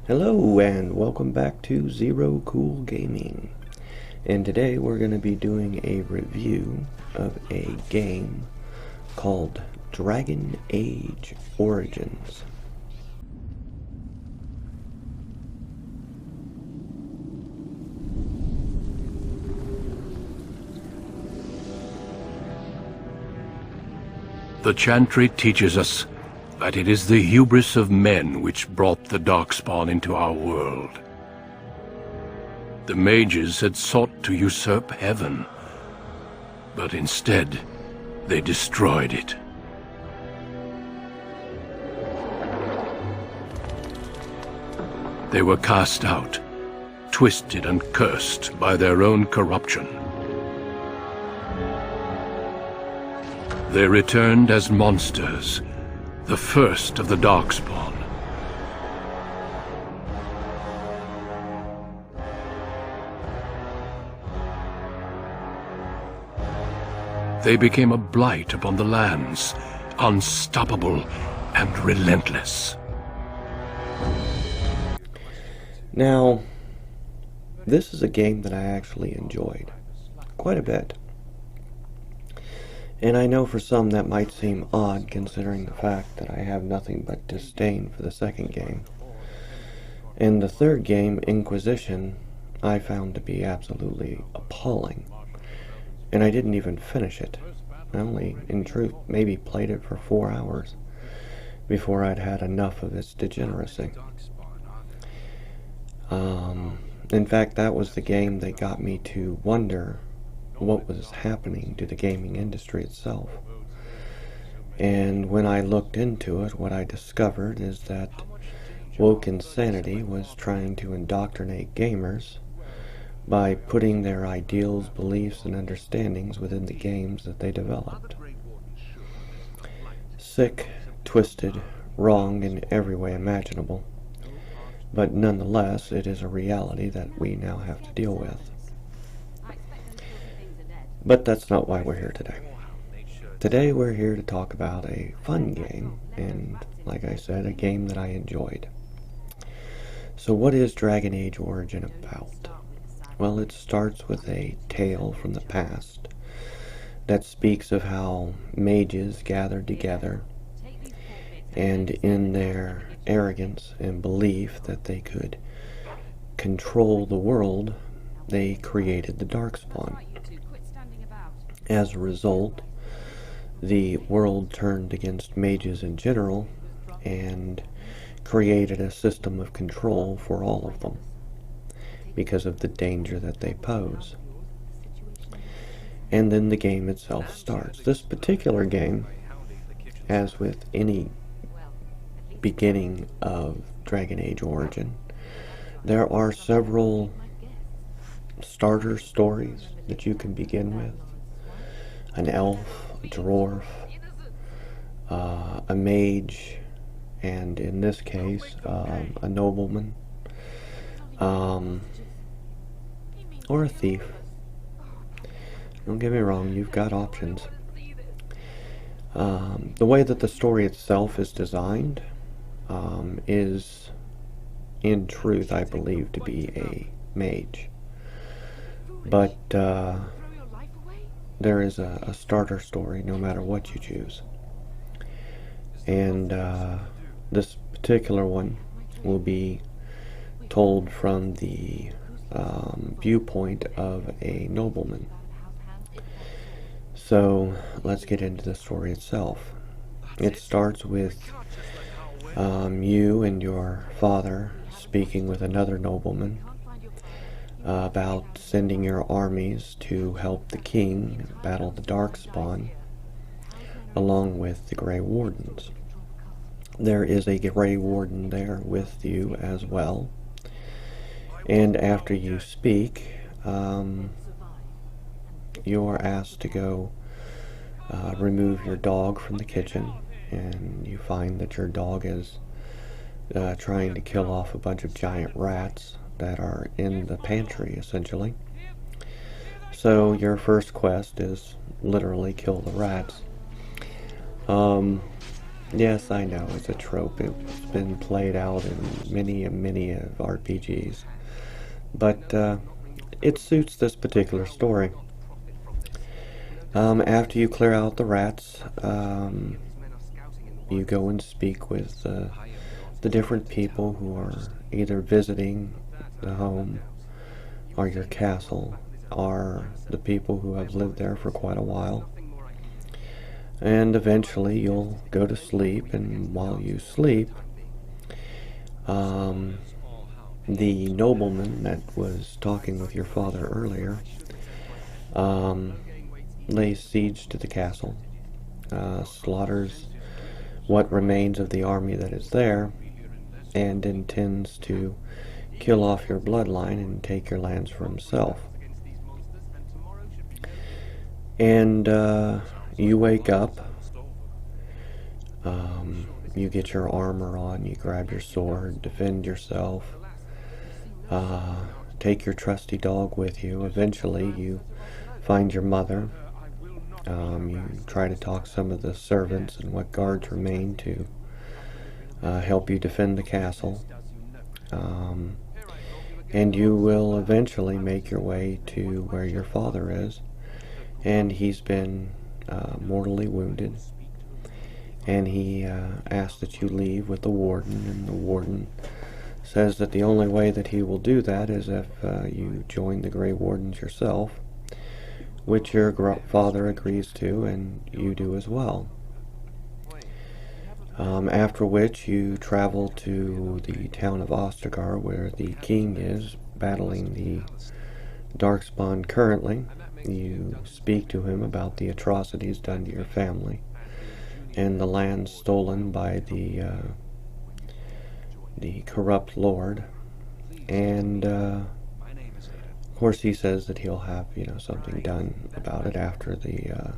Hello and welcome back to Zero Cool Gaming. And today we're going to be doing a review of a game called Dragon Age Origins. The Chantry teaches us that it is the hubris of men which brought the Darkspawn into our world. The mages had sought to usurp heaven, but instead they destroyed it. They were cast out, twisted and cursed by their own corruption. They returned as monsters, the first of the Darkspawn. They became a blight upon the lands, unstoppable and relentless. Now, this is a game that I actually enjoyed quite a bit. And I know for some that might seem odd considering the fact that I have nothing but disdain for the second game. And the third game, Inquisition, I found to be absolutely appalling. And I didn't even finish it. I only, in truth, maybe played it for 4 hours before I'd had enough of its degeneracy. In fact, that was the game that got me to wonder what was happening to the gaming industry itself. And when I looked into it, what I discovered is that woke insanity was trying to indoctrinate gamers by putting their ideals, beliefs, and understandings within the games that they developed. Sick, twisted, wrong in every way imaginable. But nonetheless, it is a reality that we now have to deal with. But that's not why we're here today. Today we're here to talk about a fun game, and like I said, a game that I enjoyed. So what is Dragon Age Origin about? Well, it starts with a tale from the past that speaks of how mages gathered together and in their arrogance and belief that they could control the world, they created the Darkspawn. As a result, the world turned against mages in general and created a system of control for all of them because of the danger that they pose. And then the game itself starts. This particular game, as with any beginning of Dragon Age Origin, there are several starter stories that you can begin with. An elf, a dwarf, a mage, and in this case, a nobleman, or a thief. Don't get me wrong, you've got options. The way that the story itself is designed is, in truth, I believe to be a mage. But there is a starter story no matter what you choose. And this particular one will be told from the viewpoint of a nobleman. So let's get into the story itself. It starts with you and your father speaking with another nobleman about sending your armies to help the king battle the Darkspawn along with the Grey Wardens. There is a Grey Warden there with you as well, and after you speak, you're asked to go remove your dog from the kitchen, and you find that your dog is trying to kill off a bunch of giant rats that are in the pantry, essentially. So your first quest is literally kill the rats. Yes, I know, it's a trope. It's been played out in many and many of RPGs. But it suits this particular story. After you clear out the rats, you go and speak with the different people who are either visiting the home or your castle, or the people who have lived there for quite a while. And eventually you'll go to sleep, and while you sleep, um, the nobleman that was talking with your father earlier um, lays siege to the castle, slaughters what remains of the army that is there, and intends to kill off your bloodline and take your lands for himself. And you wake up, you get your armor on, you grab your sword, defend yourself, uh, take your trusty dog with you. Eventually you find your mother. You try to talk some of the servants and what guards remain to help you defend the castle. Um, and you will eventually make your way to where your father is, and he's been mortally wounded. And he asks that you leave with the warden, and the warden says that the only way that he will do that is if you join the Grey Wardens yourself, which your father agrees to, and you do as well. After which you travel to the town of Ostagar, where the king is battling the Darkspawn currently. You speak to him about the atrocities done to your family and the land stolen by the corrupt lord. And of course, he says that he'll have something done about it after the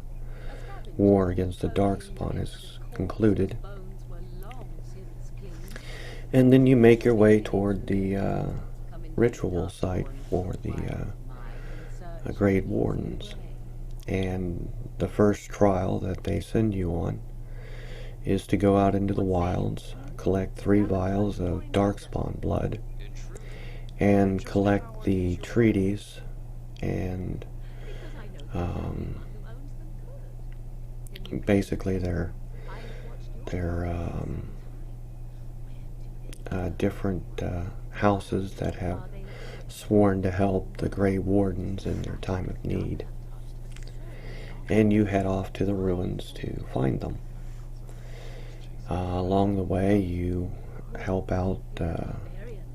war against the Darkspawn is concluded. And then you make your way toward the ritual site for the Grey Wardens. And the first trial that they send you on is to go out into the wilds, collect 3 vials of Darkspawn blood, and collect the treaties and basically their different houses that have sworn to help the Grey Wardens in their time of need. And you head off to the ruins to find them. Along the way, you help out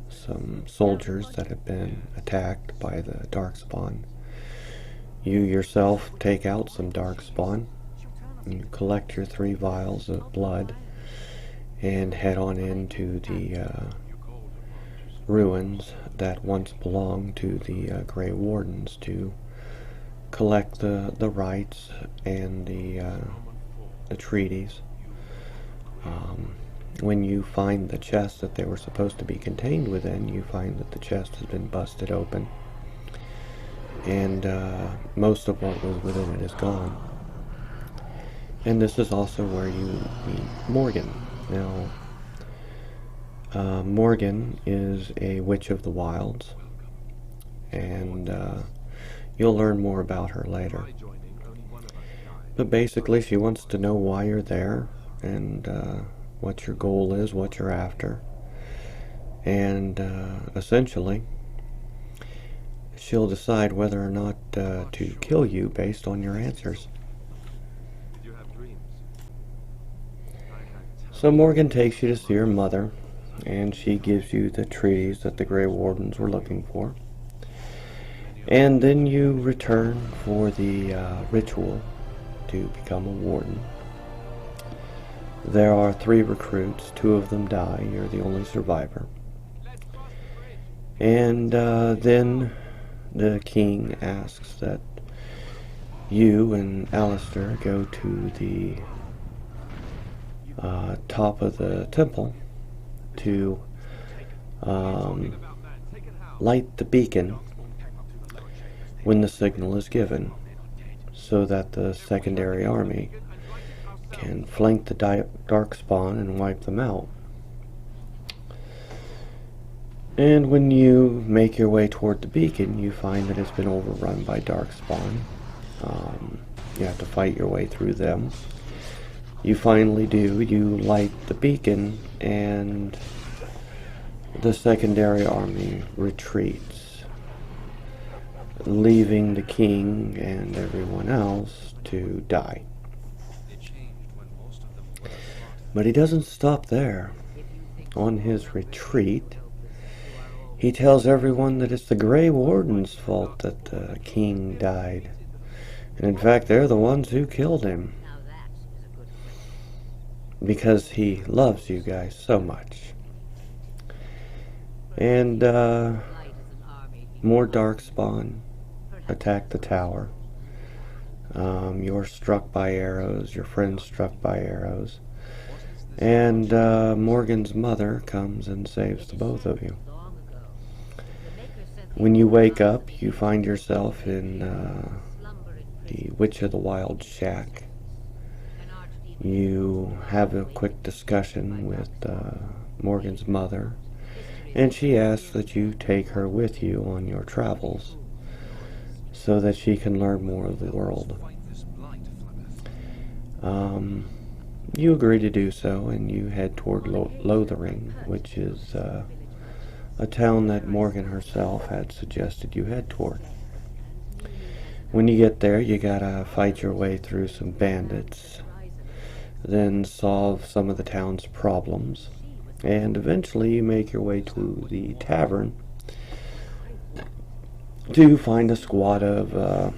some soldiers that have been attacked by the Darkspawn. You yourself take out some Darkspawn. You collect your 3 vials of blood and head on into the ruins that once belonged to the Grey Wardens to collect the rights and the treaties. When you find the chest that they were supposed to be contained within, you find that the chest has been busted open, and most of what was within it is gone. And this is also where you meet Morgan. Now, Morgan is a witch of the wilds, and you'll learn more about her later. But basically, she wants to know why you're there, and what your goal is, what you're after. And essentially, she'll decide whether or not to kill you based on your answers. So Morgan takes you to see her mother, and she gives you the treaties that the Grey Wardens were looking for. And then you return for the ritual to become a warden. There are 3 recruits, 2 of them die, you're the only survivor. And then the king asks that you and Alistair go to the top of the temple to light the beacon when the signal is given, so that the secondary army can flank the darkspawn and wipe them out. And when you make your way toward the beacon, you find that it's been overrun by darkspawn. You have to fight your way through them. You finally do. You light the beacon, and the secondary army retreats, leaving the king and everyone else to die. But he doesn't stop there. On his retreat, he tells everyone that it's the Grey Warden's fault that the king died. And in fact, they're the ones who killed him. Because he loves you guys so much. And more darkspawn attack the tower. You're struck by arrows, your friend's struck by arrows. And Morgan's mother comes and saves the both of you. When you wake up, you find yourself in the Witch of the Wild shack. You have a quick discussion with Morgan's mother, and she asks that you take her with you on your travels so that she can learn more of the world. You agree to do so, and you head toward Lothering, which is a town that Morgan herself had suggested you head toward. When you get there, you gotta fight your way through some bandits, then solve some of the town's problems, and eventually you make your way to the tavern to find a squad of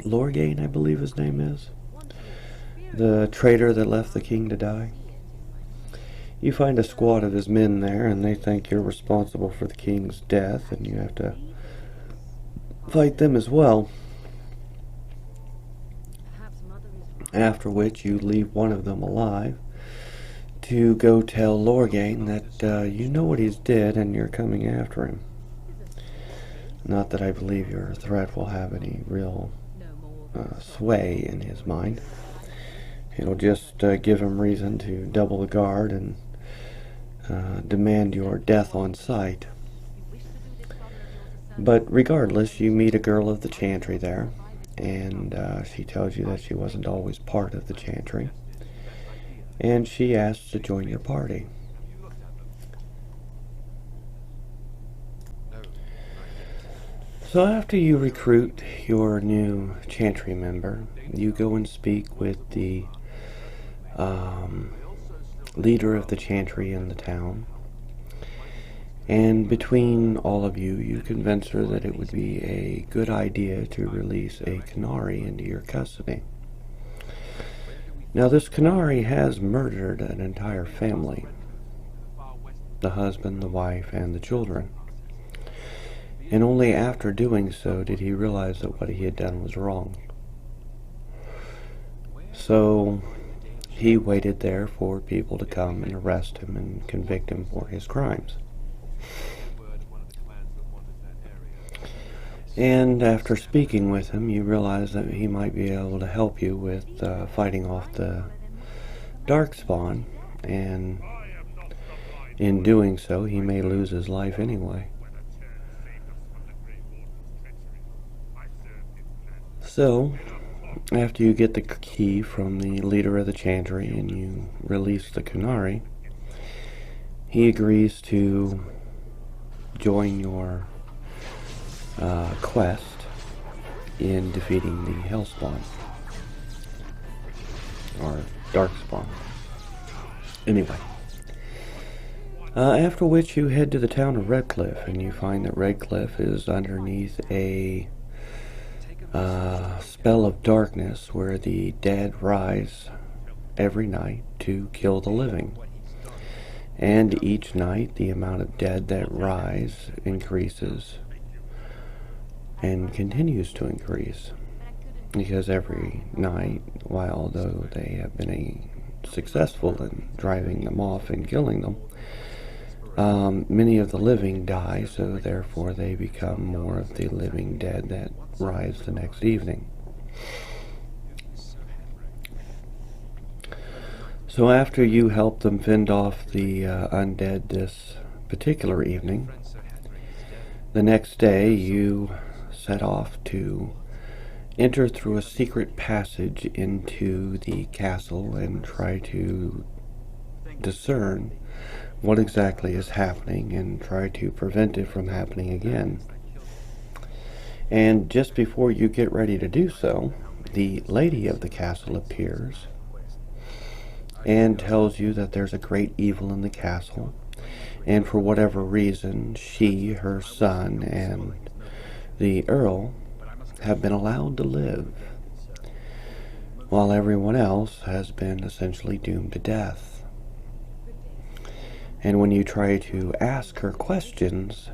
Lorgain, I believe his name is, the traitor that left the king to die. You find a squad of his men there, and they think you're responsible for the king's death, and you have to fight them as well. After which you leave one of them alive to go tell Lorgain that you know what he's did and you're coming after him. Not that I believe your threat will have any real sway in his mind. It'll just give him reason to double the guard and demand your death on sight. But regardless, you meet a girl of the Chantry there, and she tells you that she wasn't always part of the Chantry, and she asks to join your party. So after you recruit your new Chantry member, you go and speak with the leader of the Chantry in the town. And between all of you, you convince her that it would be a good idea to release a Canary into your custody. Now, this Canary has murdered an entire family. The husband, the wife, and the children. And only after doing so did he realize that what he had done was wrong. So he waited there for people to come and arrest him and convict him for his crimes. And after speaking with him, you realize that he might be able to help you with fighting off the Darkspawn, and in doing so, he may lose his life anyway. So, after you get the key from the leader of the Chantry and you release the Canary, he agrees to join your quest in defeating the Hellspawn, or Darkspawn. Anyway, after which you head to the town of Redcliffe, and you find that Redcliffe is underneath a spell of darkness where the dead rise every night to kill the living. And each night the amount of dead that rise increases and continues to increase, because every night, while though they have been successful in driving them off and killing them, many of the living die, so therefore they become more of the living dead that rise the next evening. So after you help them fend off the undead this particular evening, the next day you set off to enter through a secret passage into the castle and try to discern what exactly is happening and try to prevent it from happening again. And just before you get ready to do so, the lady of the castle appears and tells you that there's a great evil in the castle, and for whatever reason, she, her son, and the Earl have been allowed to live, while everyone else has been essentially doomed to death. And when you try to ask her questions,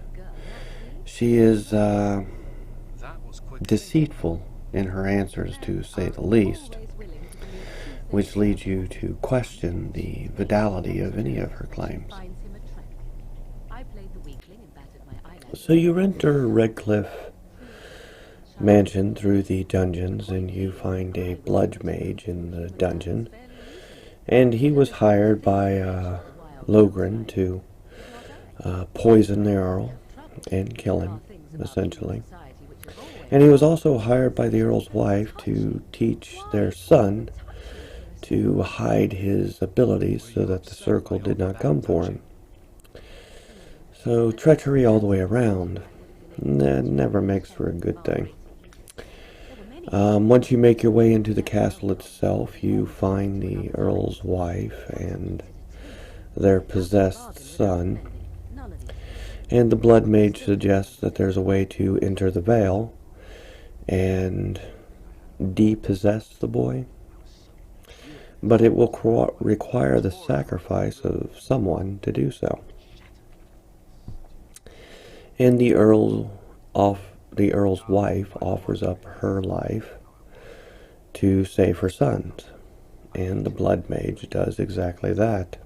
she is deceitful in her answers, to say the least, which leads you to question the validity of any of her claims. So you enter Redcliffe Mansion through the dungeons, and you find a blood mage in the dungeon, and he was hired by Logren to poison the Earl and kill him, essentially. And he was also hired by the Earl's wife to teach their son to hide his abilities so that the circle did not come for him. So treachery all the way around. That never makes for a good thing. Once you make your way into the castle itself, you find the Earl's wife and their possessed son. And the blood mage suggests that there's a way to enter the veil and depossess the boy. But it will require the sacrifice of someone to do so. And the Earl's wife offers up her life to save her sons. And the blood mage does exactly that.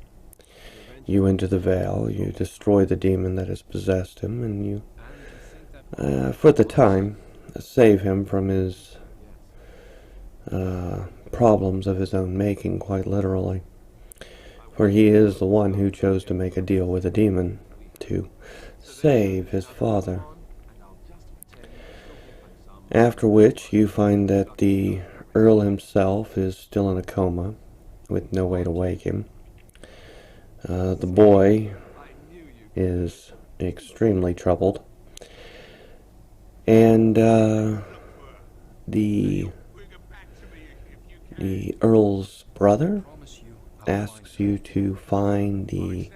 You enter the veil, you destroy the demon that has possessed him, and you, for the time, save him from his problems of his own making, quite literally. For he is the one who chose to make a deal with a demon to save his father. After which, you find that the Earl himself is still in a coma, with no way to wake him. The boy is extremely troubled. And the Earl's brother asks you to find the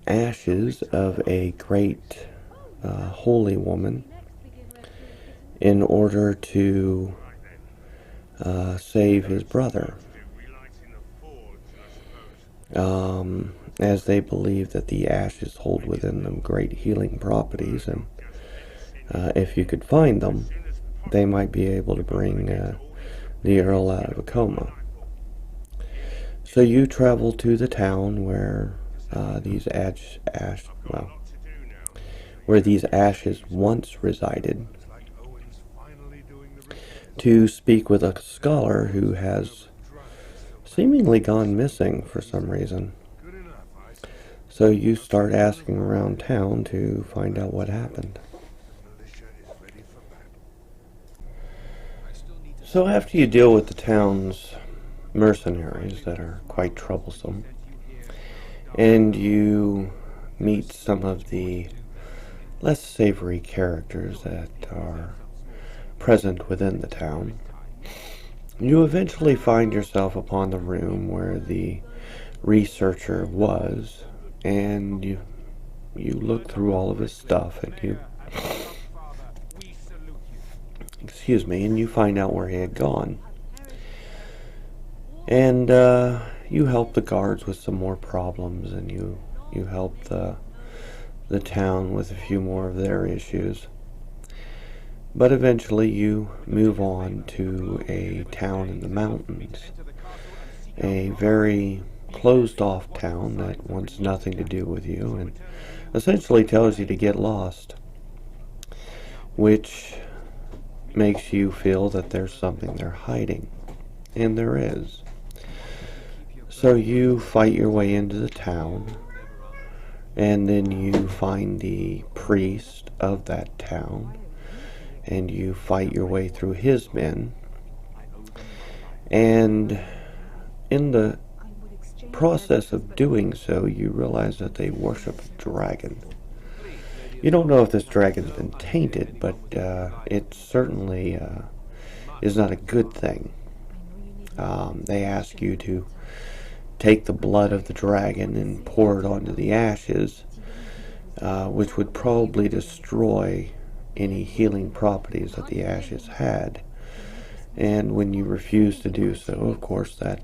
ashes of a great holy woman in order to save his brother, as they believe that the ashes hold within them great healing properties, and if you could find them, they might be able to bring the Earl out of a coma. So you travel to the town where these ashes once resided, to speak with a scholar who has seemingly gone missing for some reason. So you start asking around town to find out what happened. So after you deal with the town's mercenaries that are quite troublesome, and you meet some of the less savory characters that are present within the town, you eventually find yourself upon the room where the researcher was, and you look through all of his stuff, and you find out where he had gone. And you help the guards with some more problems, and you help the town with a few more of their issues. But eventually you move on to a town in the mountains, a very closed-off town that wants nothing to do with you and essentially tells you to get lost, which makes you feel that there's something they're hiding, and there is. So you fight your way into the town, and then you find the priest of that town, and you fight your way through his men. And in the process of doing so, you realize that they worship a dragon. You don't know if this dragon's been tainted, but it certainly is not a good thing. They ask you to take the blood of the dragon and pour it onto the ashes, which would probably destroy any healing properties that the ashes had. And when you refuse to do so, of course, that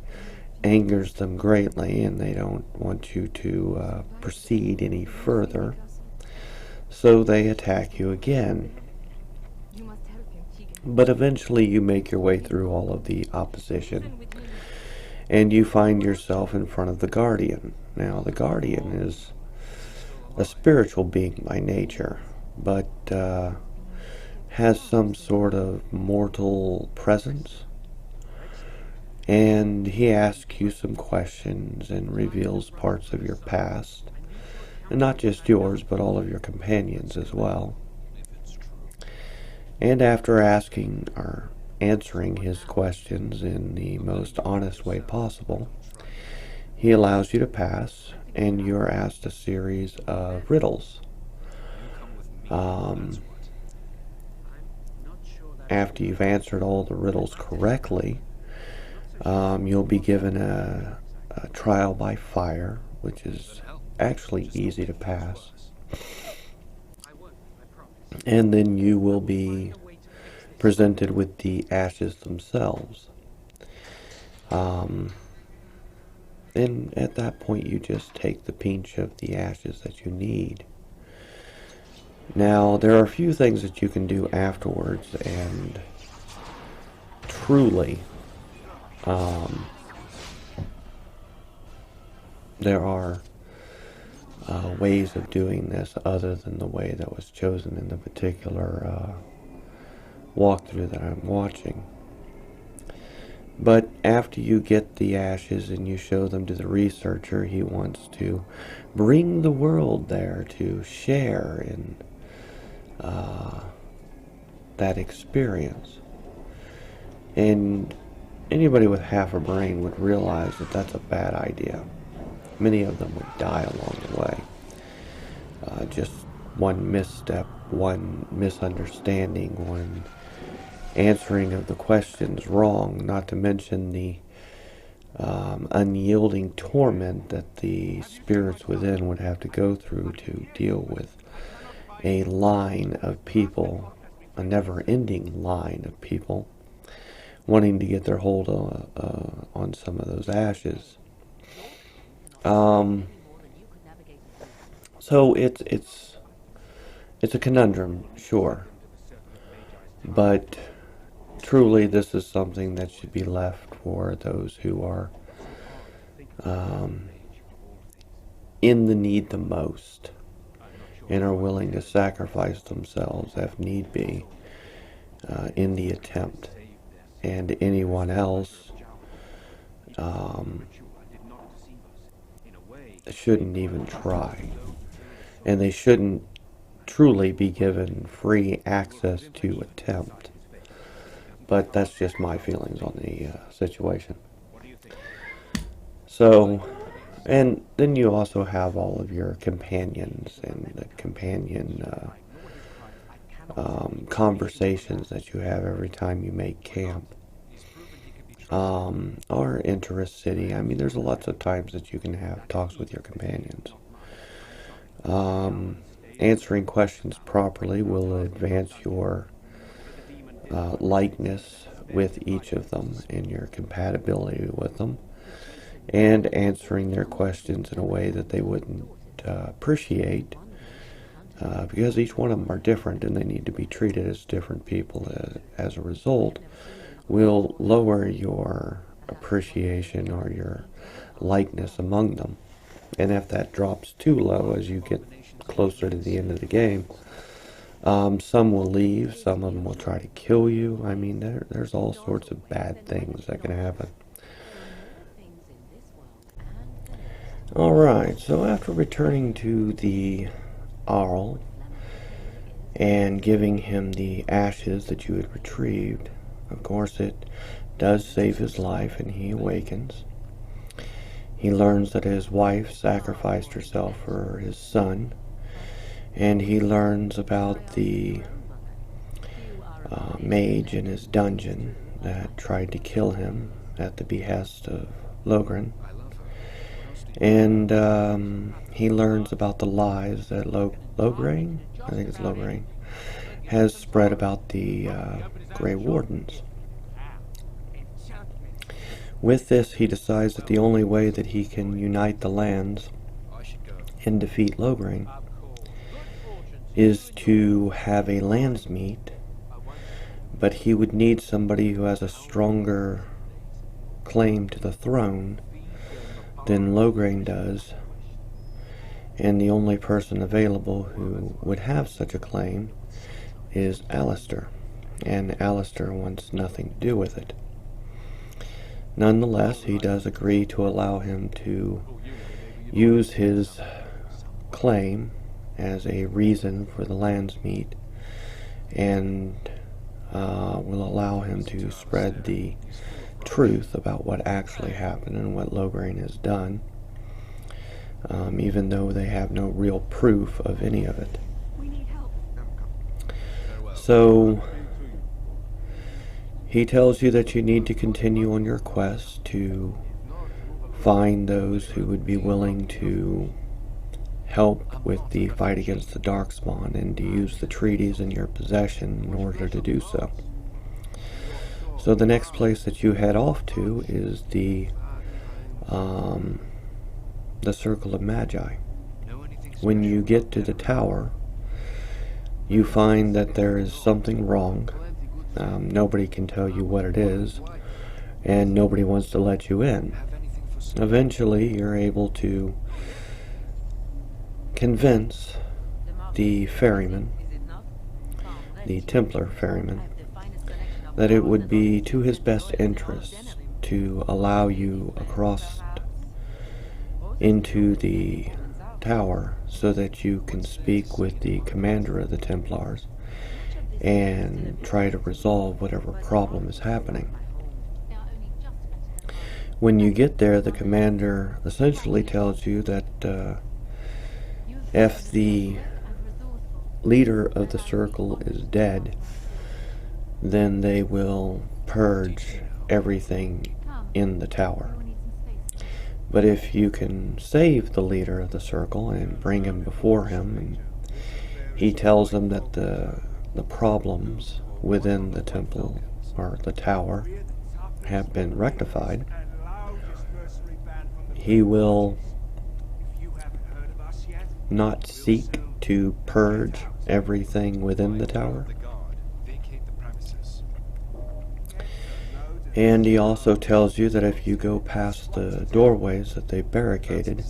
angers them greatly, and they don't want you to proceed any further. So they attack you again. But eventually you make your way through all of the opposition, and you find yourself in front of the Guardian. Now, the Guardian is a spiritual being by nature, but has some sort of mortal presence. And he asks you some questions and reveals parts of your past. And not just yours, but all of your companions as well. And after asking or answering his questions in the most honest way possible, he allows you to pass, and you're asked a series of riddles. After you've answered all the riddles correctly, you'll be given a trial by fire, which is actually easy to pass. And then you will be presented with the ashes themselves. And at that point, you just take the pinch of the ashes that you need. Now, there are a few things that you can do afterwards, and truly, there are ways of doing this other than the way that was chosen in the particular walkthrough that I'm watching. But after you get the ashes and you show them to the researcher, he wants to bring the world there to share in that experience. And anybody with half a brain would realize that that's a bad idea. Many of them would die along the way. Just one misstep, one misunderstanding, one answering of the questions wrong, not to mention the unyielding torment that the spirits within would have to go through to deal with a line of people, a never-ending line of people, wanting to get their hold on some of those ashes. So it's a conundrum, sure, but truly this is something that should be left for those who are in the need the most and are willing to sacrifice themselves if need be in the attempt. And anyone else shouldn't even try. And they shouldn't truly be given free access to attempt. But that's just my feelings on the situation. So, and then you also have all of your companions and the companion conversations that you have every time you make camp. Or enter a city. I mean, there's lots of times that you can have talks with your companions. Answering questions properly will advance your likeness with each of them and your compatibility with them, and answering their questions in a way that they wouldn't appreciate, because each one of them are different and they need to be treated as different people. As a result, will lower your appreciation or your likeness among them. And if that drops too low as you get closer to the end of the game, some will leave, some of them will try to kill you. I mean, there's all sorts of bad things that can happen. Alright, so after returning to the Arl and giving him the ashes that you had retrieved, of course it does save his life and he awakens. He learns that his wife sacrificed herself for his son, and he learns about the mage in his dungeon that tried to kill him at the behest of Logren. And he learns about the lies that Logren, I think it's Logren, has spread about the Grey Wardens. With this, he decides that the only way that he can unite the lands and defeat Logren is to have a lands meet, but he would need somebody who has a stronger claim to the throne than Logren does, and the only person available who would have such a claim is Alistair, and Alistair wants nothing to do with it. Nonetheless, he does agree to allow him to use his claim as a reason for the lands meet, and will allow him to spread the truth about what actually happened and what Logren has done, even though they have no real proof of any of it. So he tells you that you need to continue on your quest to find those who would be willing to help with the fight against the Darkspawn, and to use the treaties in your possession in order to do so. So the next place that you head off to is the Circle of Magi. When you get to the tower, you find that there is something wrong. Nobody can tell you what it is, and nobody wants to let you in. Eventually, you're able to convince the ferryman, the Templar ferryman, that it would be to his best interest to allow you across into the tower so that you can speak with the commander of the Templars and try to resolve whatever problem is happening. When you get there, the commander essentially tells you that if the leader of the circle is dead, then they will purge everything in the tower. But if you can save the leader of the circle and bring him before him, and he tells them that the problems within the temple or the tower have been rectified, he will not seek to purge everything within the tower. And he also tells you that if you go past the doorways that they barricaded,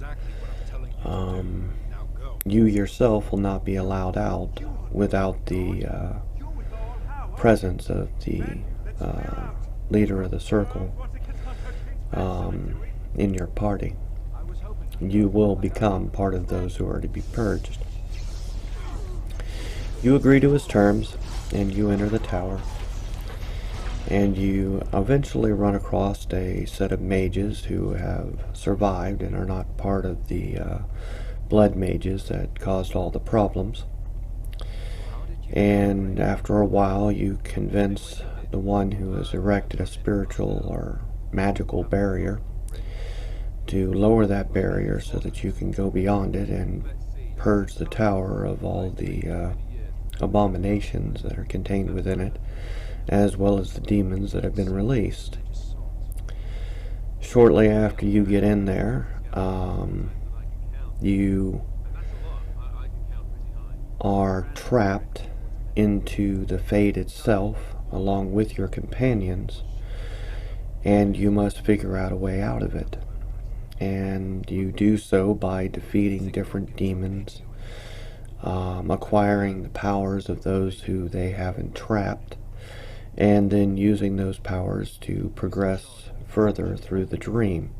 you yourself will not be allowed out without the presence of the leader of the circle in your party. You will become part of those who are to be purged. You agree to his terms, and you enter the tower, and you eventually run across a set of mages who have survived and are not part of the blood mages that caused all the problems. And after a while, you convince the one who has erected a spiritual or magical barrier to lower that barrier so that you can go beyond it and purge the tower of all the abominations that are contained within it, as well as the demons that have been released. Shortly after you get in there, you are trapped into the fate itself along with your companions, and you must figure out a way out of it. And you do so by defeating different demons, acquiring the powers of those who they have entrapped, and then using those powers to progress further through the dream.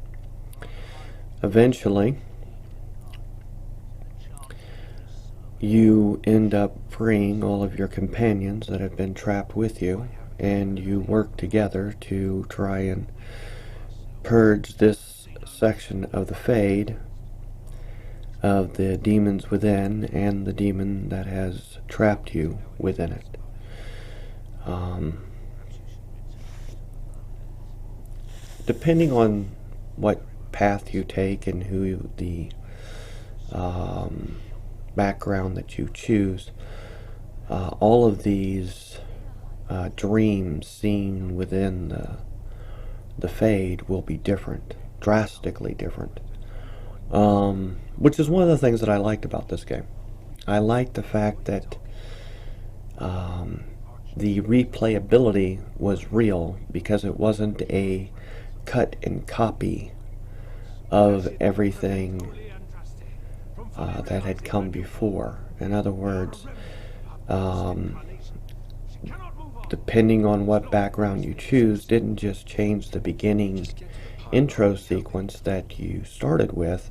Eventually, you end up freeing all of your companions that have been trapped with you, and you work together to try and purge this section of the Fade of the demons within and the demon that has trapped you within it. Depending on what path you take and who the background that you choose, all of these dreams seen within the Fade will be different, drastically different. Which is one of the things that I liked about this game. I liked the fact that the replayability was real because it wasn't a cut and copy of everything that had come before. In other words, depending on what background you choose, didn't just change the beginning intro sequence that you started with,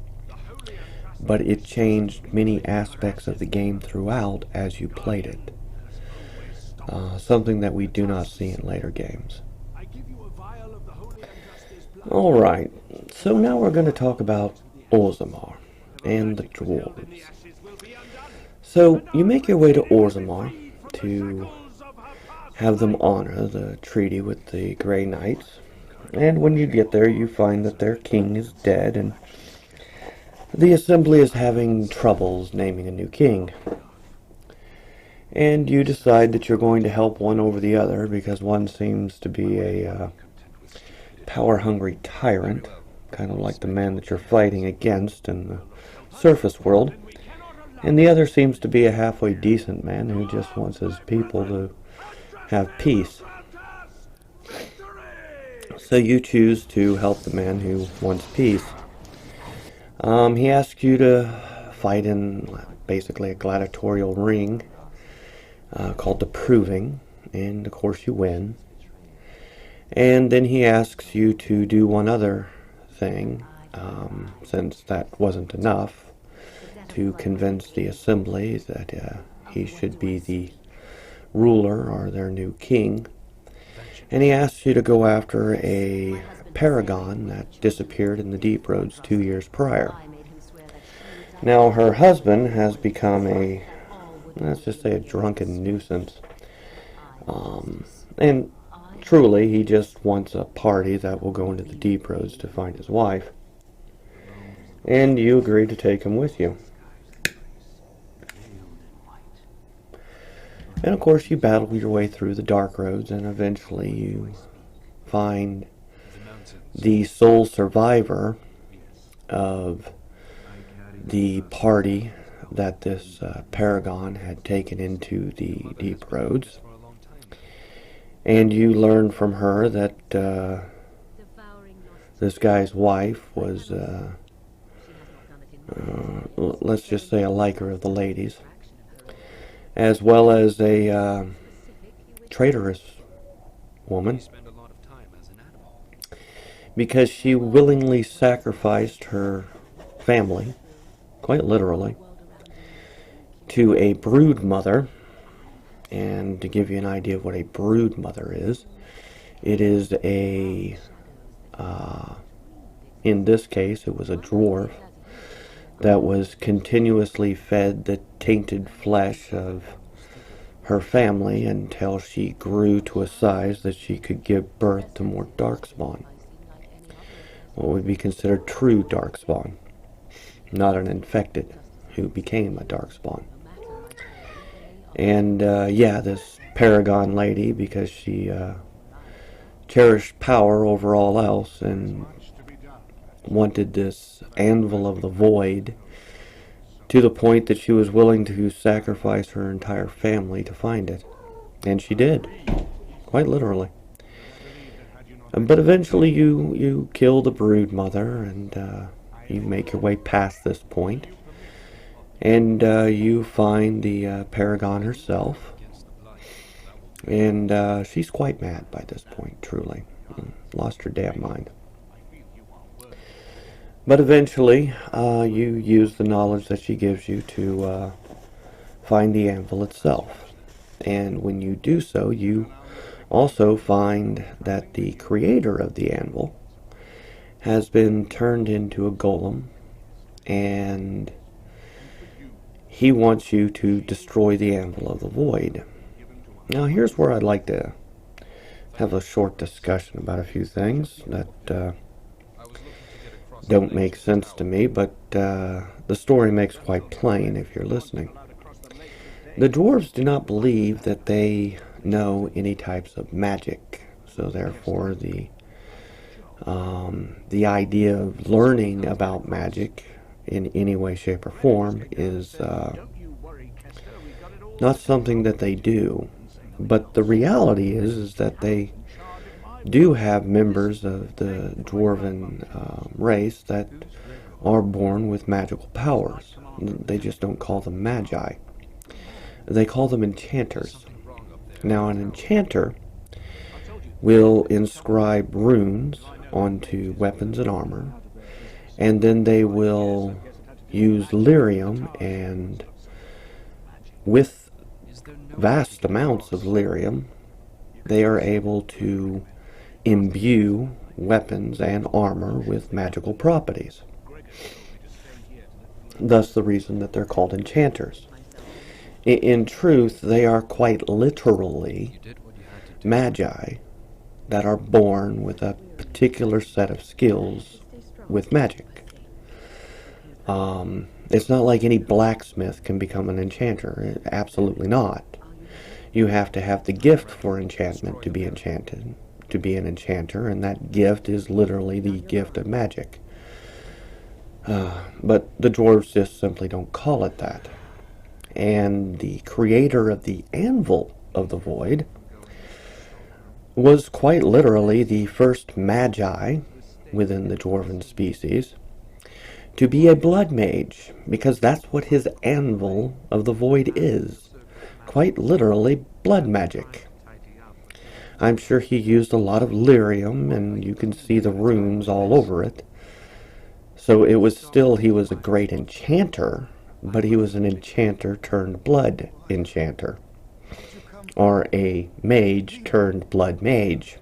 but it changed many aspects of the game throughout as you played it. Something that we do not see in later games. Alright, so now we're going to talk about Orzammar and the dwarves. So you make your way to Orzammar to have them honor the treaty with the Grey Knights, and when you get there you find that their king is dead and the assembly is having troubles naming a new king. And you decide that you're going to help one over the other because one seems to be a power-hungry tyrant, kind of like the man that you're fighting against in the surface world, and the other seems to be a halfway decent man who just wants his people to have peace. So you choose to help the man who wants peace. He asks you to fight in basically a gladiatorial ring called the Proving, and of course you win. And then he asks you to do one other thing, since that wasn't enough, to convince the assembly that he should be the ruler or their new king. And he asks you to go after a paragon that disappeared in the Deep Roads 2 years prior. Now her husband has become a, let's just say, a drunken nuisance. And truly, he just wants a party that will go into the Deep Roads to find his wife. And you agree to take him with you. And of course you battle your way through the dark roads, and eventually you find the sole survivor of the party that this paragon had taken into the Deep Roads. And you learn from her that this guy's wife was, let's just say, a liker of the ladies, as well as a traitorous woman, because she willingly sacrificed her family, quite literally, to a brood mother. And to give you an idea of what a brood mother is, it is a, in this case, it was a dwarf that was continuously fed the tainted flesh of her family until she grew to a size that she could give birth to more darkspawn. What would be considered true darkspawn, not an infected who became a darkspawn. And yeah, this paragon lady, because she cherished power over all else and wanted this anvil of the void to the point that she was willing to sacrifice her entire family to find it. And she did, quite literally. But eventually you kill the brood mother, and you make your way past this point. And you find the paragon herself. And she's quite mad by this point, truly. Lost her damn mind. But eventually, you use the knowledge that she gives you to find the anvil itself. And when you do so, you also find that the creator of the anvil has been turned into a golem, and he wants you to destroy the anvil of the void. Now here's where I'd like to have a short discussion about a few things that don't make sense to me, but the story makes quite plain if you're listening. The dwarves do not believe that they know any types of magic, so therefore the idea of learning about magic in any way, shape, or form is not something that they do. But the reality is that they do have members of the dwarven race that are born with magical powers. They just don't call them magi. They call them enchanters. Now, an enchanter will inscribe runes onto weapons and armor, and then they will use lyrium, and with vast amounts of lyrium, they are able to imbue weapons and armor with magical properties. Thus the reason that they're called enchanters. In truth, they are quite literally magi that are born with a particular set of skills with magic. It's not like any blacksmith can become an enchanter. Absolutely not. You have to have the gift for enchantment to be enchanted, to be an enchanter, and that gift is literally the gift of magic. But the dwarves just simply don't call it that. And the creator of the anvil of the void was quite literally the first magi within the dwarven species to be a blood mage, because that's what his anvil of the void is. Quite literally blood magic. I'm sure he used a lot of lyrium, and you can see the runes all over it. So it was still, he was a great enchanter, but he was an enchanter turned blood enchanter. Or a mage turned blood mage.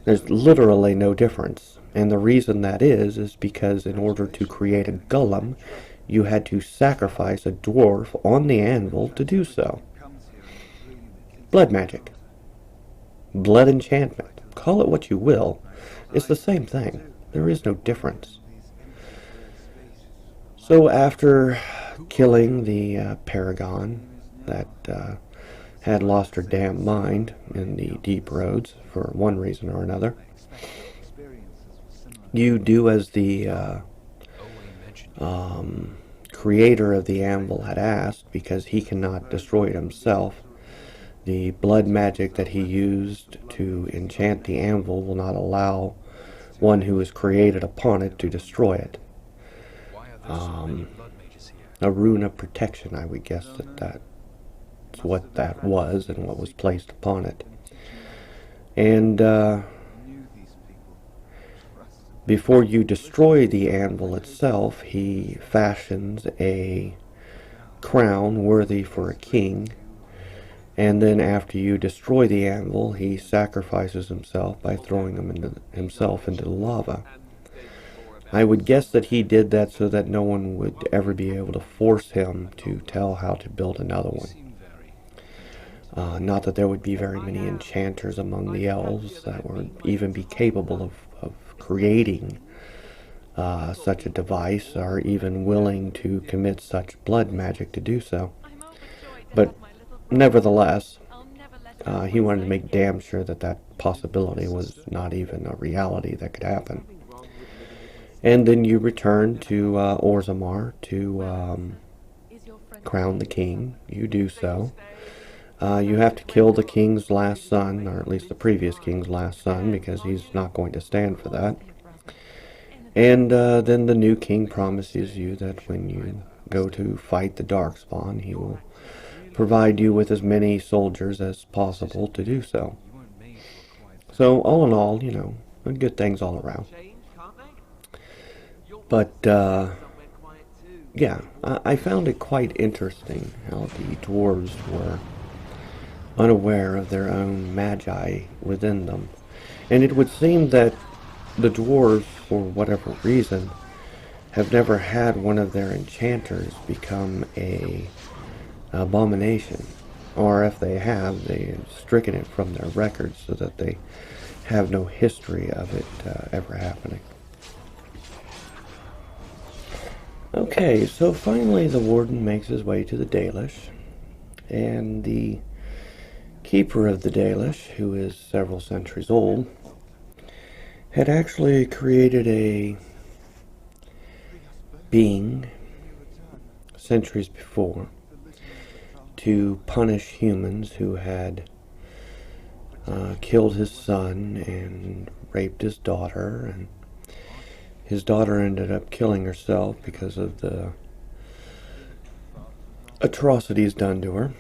There's literally no difference. And the reason that is because in order to create a golem, you had to sacrifice a dwarf on the anvil to do so. Blood magic. Blood enchantment. Call it what you will. It's the same thing. There is no difference. So after killing the paragon that had lost her damn mind in the deep roads for one reason or another, you do as the creator of the anvil had asked, because he cannot destroy it himself. The blood magic that he used to enchant the anvil will not allow one who is created upon it to destroy it. A rune of protection, I would guess that's what that was and what was placed upon it. And before you destroy the anvil itself, he fashions a crown worthy for a king. And then after you destroy the anvil, he sacrifices himself by throwing himself into the lava. I would guess that he did that so that no one would ever be able to force him to tell how to build another one. Not that there would be very many enchanters among the elves that would even be capable of creating such a device, or even willing to commit such blood magic to do so. But nevertheless, he wanted to make damn sure that that possibility was not even a reality that could happen. And then you return to Orzammar to crown the king. You do so. You have to kill the king's last son, or at least the previous king's last son, because he's not going to stand for that. And then the new king promises you that when you go to fight the Darkspawn, he will provide you with as many soldiers as possible to do so. So all in all, good things all around. But yeah, I found it quite interesting how the dwarves were unaware of their own magi within them. And it would seem that the dwarves, for whatever reason, have never had one of their enchanters become a abomination. Or if they have, they've stricken it from their records so that they have no history of it ever happening. Okay, so finally the warden makes his way to the Dalish, and the keeper of the Dalish, who is several centuries old, had actually created a being centuries before to punish humans who had killed his son and raped his daughter, and his daughter ended up killing herself because of the atrocities done to her.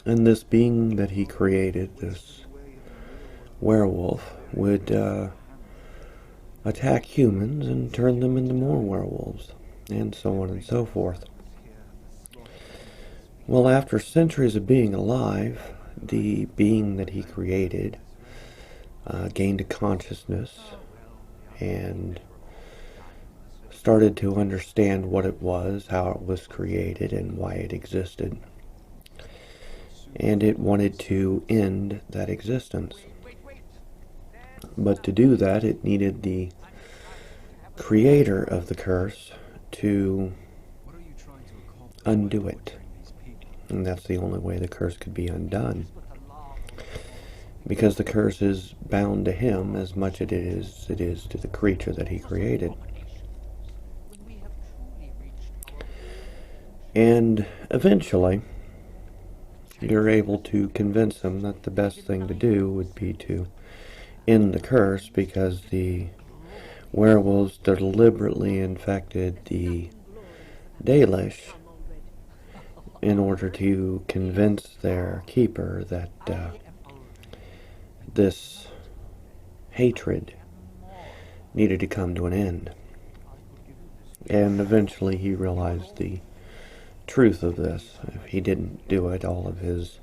And this being that he created, this werewolf, would attack humans and turn them into more werewolves, and so on and so forth. Well, after centuries of being alive, the being that he created gained a consciousness and started to understand what it was, how it was created, and why it existed. And it wanted to end that existence. But to do that, it needed the creator of the curse to undo it. And that's the only way the curse could be undone. Because the curse is bound to him as much as it is to the creature that he created. And eventually, you're able to convince him that the best thing to do would be to end the curse, because the werewolves deliberately infected the Dalish in order to convince their keeper that this hatred needed to come to an end. And eventually he realized the truth of this. If he didn't do it, all of his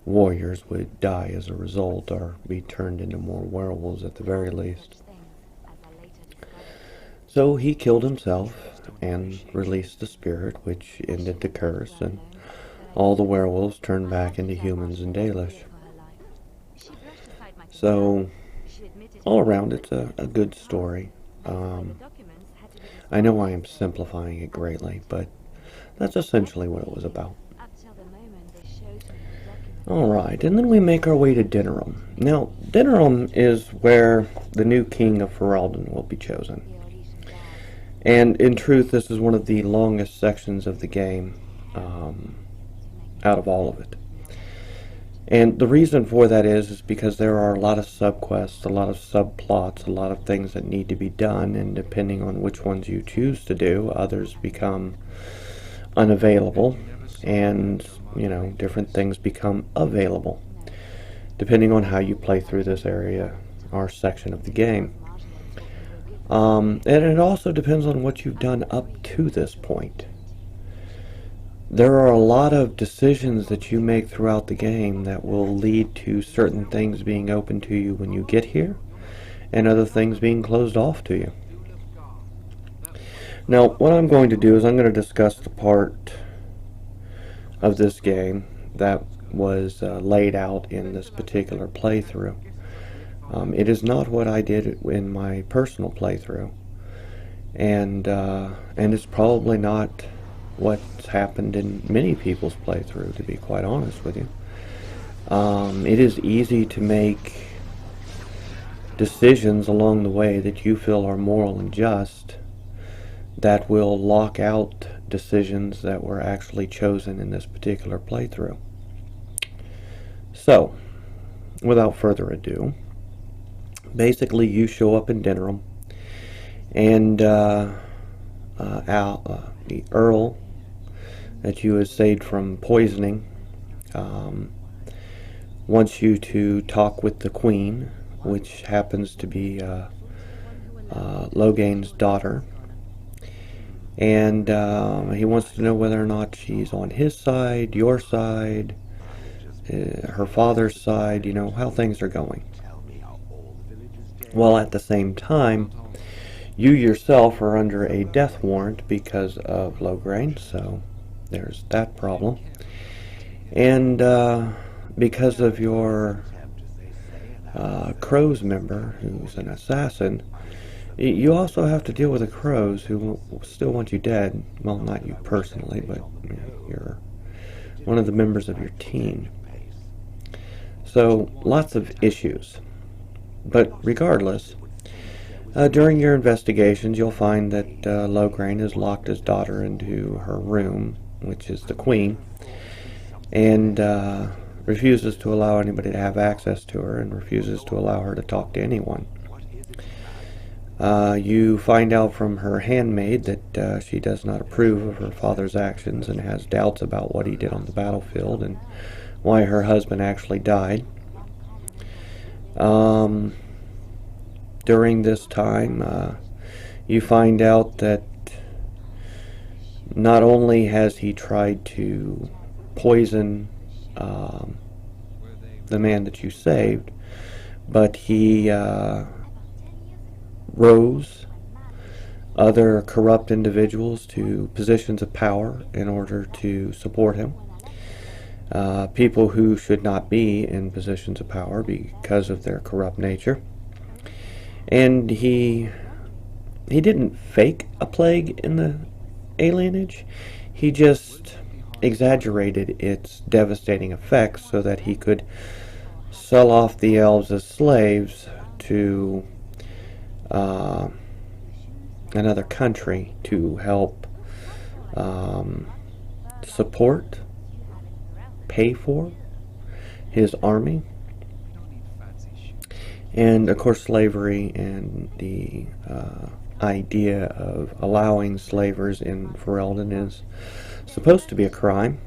warriors would die as a result, or be turned into more werewolves at the very least. So he killed himself and released the spirit, which ended the curse, and all the werewolves turned back into humans in Dalish. So, all around, it's a good story. I know I am simplifying it greatly, but that's essentially what it was about. Alright, and then we make our way to Dinnerum. Now, Dinnerum is where the new king of Ferelden will be chosen. And in truth, this is one of the longest sections of the game out of all of it. And the reason for that is because there are a lot of subquests, a lot of subplots, a lot of things that need to be done, and depending on which ones you choose to do, others become unavailable, and, you know, different things become available, depending on how you play through this area or section of the game. And it also depends on what you've done up to this point. There are a lot of decisions that you make throughout the game that will lead to certain things being open to you when you get here, and other things being closed off to you. Now, what I'm going to do is I'm going to discuss the part of this game that was laid out in this particular playthrough. It is not what I did in my personal playthrough, and it's probably not what's happened in many people's playthrough, to be quite honest with you. It is easy to make decisions along the way that you feel are moral and just that will lock out decisions that were actually chosen in this particular playthrough. So, without further ado, basically you show up in Dinnerum, and the Earl that you had saved from poisoning wants you to talk with the Queen, which happens to be Logain's daughter, And he wants to know whether or not she's on his side, your side, her father's side, how things are going. While at the same time, you yourself are under a death warrant because of Loghain, so there's that problem. And because of your Crows member, who's an assassin, you also have to deal with the Crows who still want you dead. Well, not you personally, but you're one of the members of your team. So, lots of issues. But regardless, during your investigations, you'll find that Loghain has locked his daughter into her room, which is the Queen, and refuses to allow anybody to have access to her, and refuses to allow her to talk to anyone. You find out from her handmaid that she does not approve of her father's actions and has doubts about what he did on the battlefield and why her husband actually died. During this time, you find out that not only has he tried to poison the man that you saved, but he rose other corrupt individuals to positions of power in order to support him. People who should not be in positions of power because of their corrupt nature. And he didn't fake a plague in the alienage. He just exaggerated its devastating effects so that he could sell off the elves as slaves to another country to help support, pay for his army. And of course, slavery and the idea of allowing slavers in Ferelden is supposed to be a crime.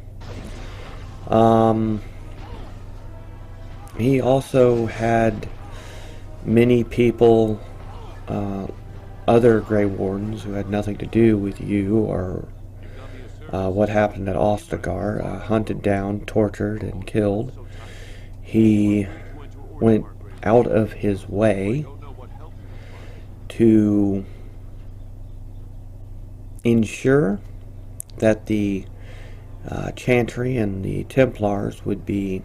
He also had many people, other Grey Wardens who had nothing to do with you or what happened at Ostagar, hunted down, tortured, and killed. He went out of his way to ensure that the Chantry and the Templars would be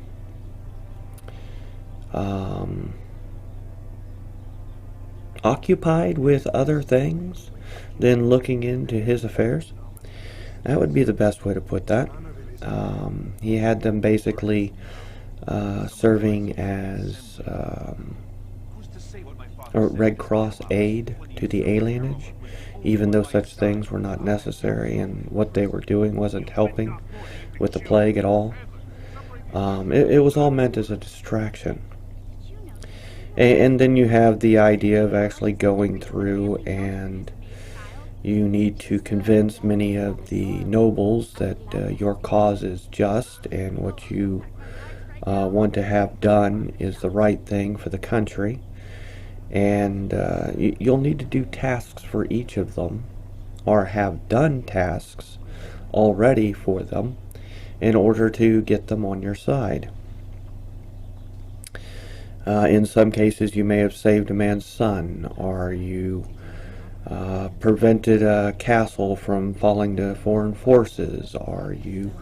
occupied with other things than looking into his affairs. That would be the best way to put that. He had them basically serving as a Red Cross aid to the alienage, even though such things were not necessary and what they were doing wasn't helping with the plague at all. It was all meant as a distraction. And then you have the idea of actually going through, and you need to convince many of the nobles that your cause is just and what you want to have done is the right thing for the country. And you'll need to do tasks for each of them, or have done tasks already for them, in order to get them on your side. In some cases, you may have saved a man's son, or you prevented a castle from falling to foreign forces, or you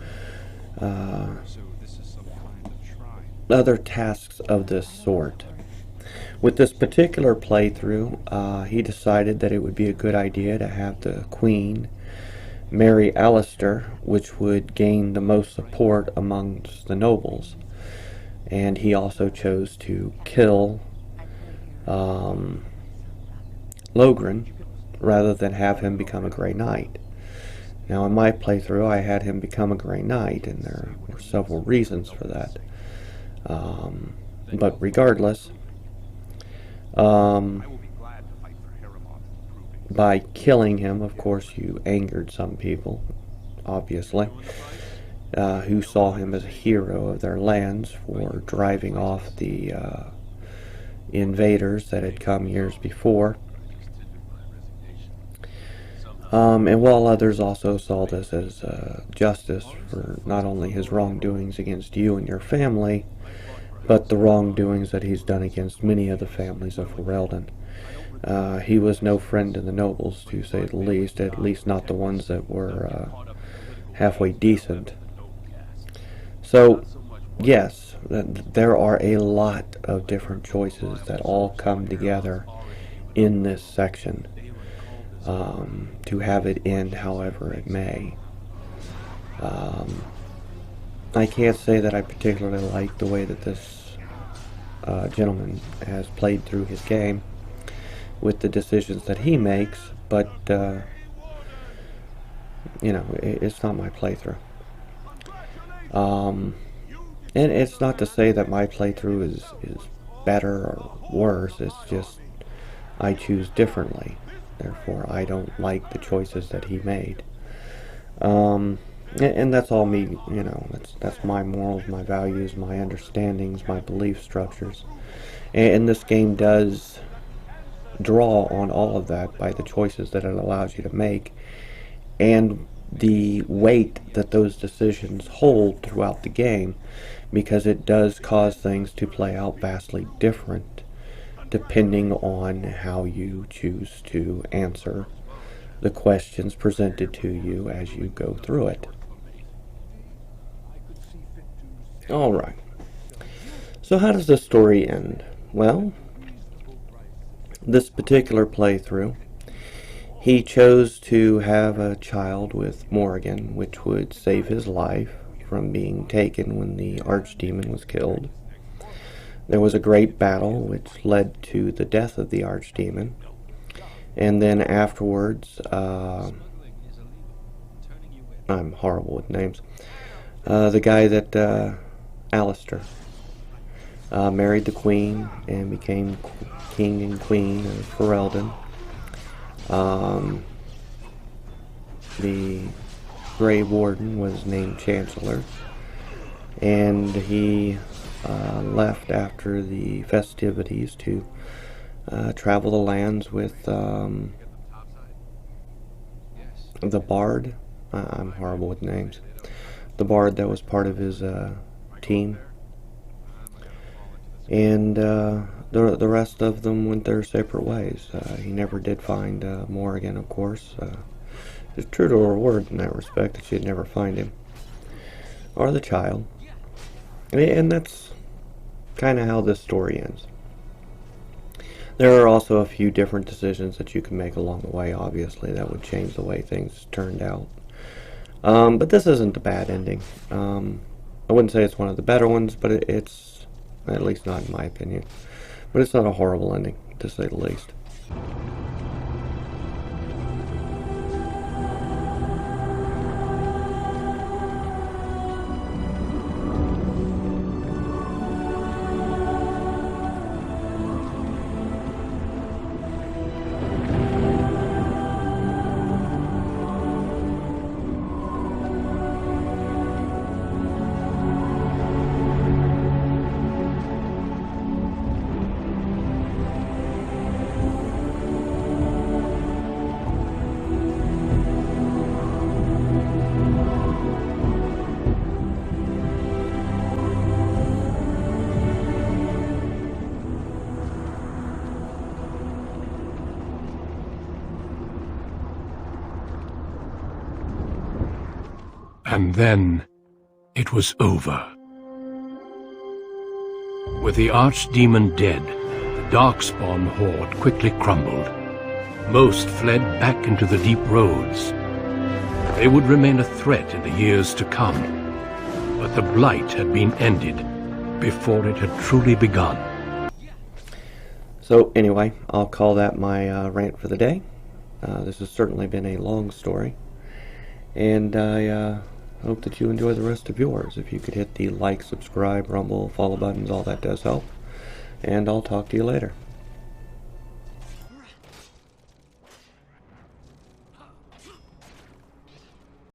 other tasks of this sort. With this particular playthrough, he decided that it would be a good idea to have the Queen marry Alistair, which would gain the most support amongst the nobles. And he also chose to kill Loghain rather than have him become a Grey Knight. Now, in my playthrough, I had him become a Grey Knight, and there were several reasons for that. But regardless, by killing him, of course, you angered some people, obviously, who saw him as a hero of their lands for driving off the invaders that had come years before. And while others also saw this as justice for not only his wrongdoings against you and your family, but the wrongdoings that he's done against many of the families of Ferelden. He was no friend to the nobles, to say the least, at least not the ones that were halfway decent. So, yes, there are a lot of different choices that all come together in this section to have it end however it may. I can't say that I particularly like the way that this gentleman has played through his game with the decisions that he makes, but you know, it's not my playthrough. And it's not to say that my playthrough is better or worse, it's just I choose differently. Therefore, I don't like the choices that he made. And that's all me, you know, that's my morals, my values, my understandings, my belief structures. And this game does draw on all of that by the choices that it allows you to make and the weight that those decisions hold throughout the game, because it does cause things to play out vastly different depending on how you choose to answer the questions presented to you as you go through it. Alright, so how does this story end? Well, this particular playthrough, he chose to have a child with Morrigan, which would save his life from being taken when the archdemon was killed. There was a great battle which led to the death of the archdemon. And then afterwards, I'm horrible with names. The guy that, Alistair, married the queen and became king and queen of Ferelden. The Grey Warden was named Chancellor, and he left after the festivities to travel the lands with the bard. I'm horrible with names. The bard that was part of his team. And the rest of them went their separate ways. He never did find Morrigan, of course. It's true to her word in that respect that she'd never find him. Or the child. And that's kind of how this story ends. There are also a few different decisions that you can make along the way, obviously, that would change the way things turned out. But this isn't a bad ending. I wouldn't say it's one of the better ones, but it's, at least not in my opinion. But it's not a horrible ending, to say the least. And then it was over. With the archdemon dead, the Darkspawn horde quickly crumbled. Most fled back into the deep roads. They would remain a threat in the years to come, but the blight had been ended before it had truly begun. So anyway, I'll call that my rant for the day. This has certainly been a long story, and I hope that you enjoy the rest of yours. If you could hit the like, subscribe, rumble, follow buttons, all that does help. And I'll talk to you later.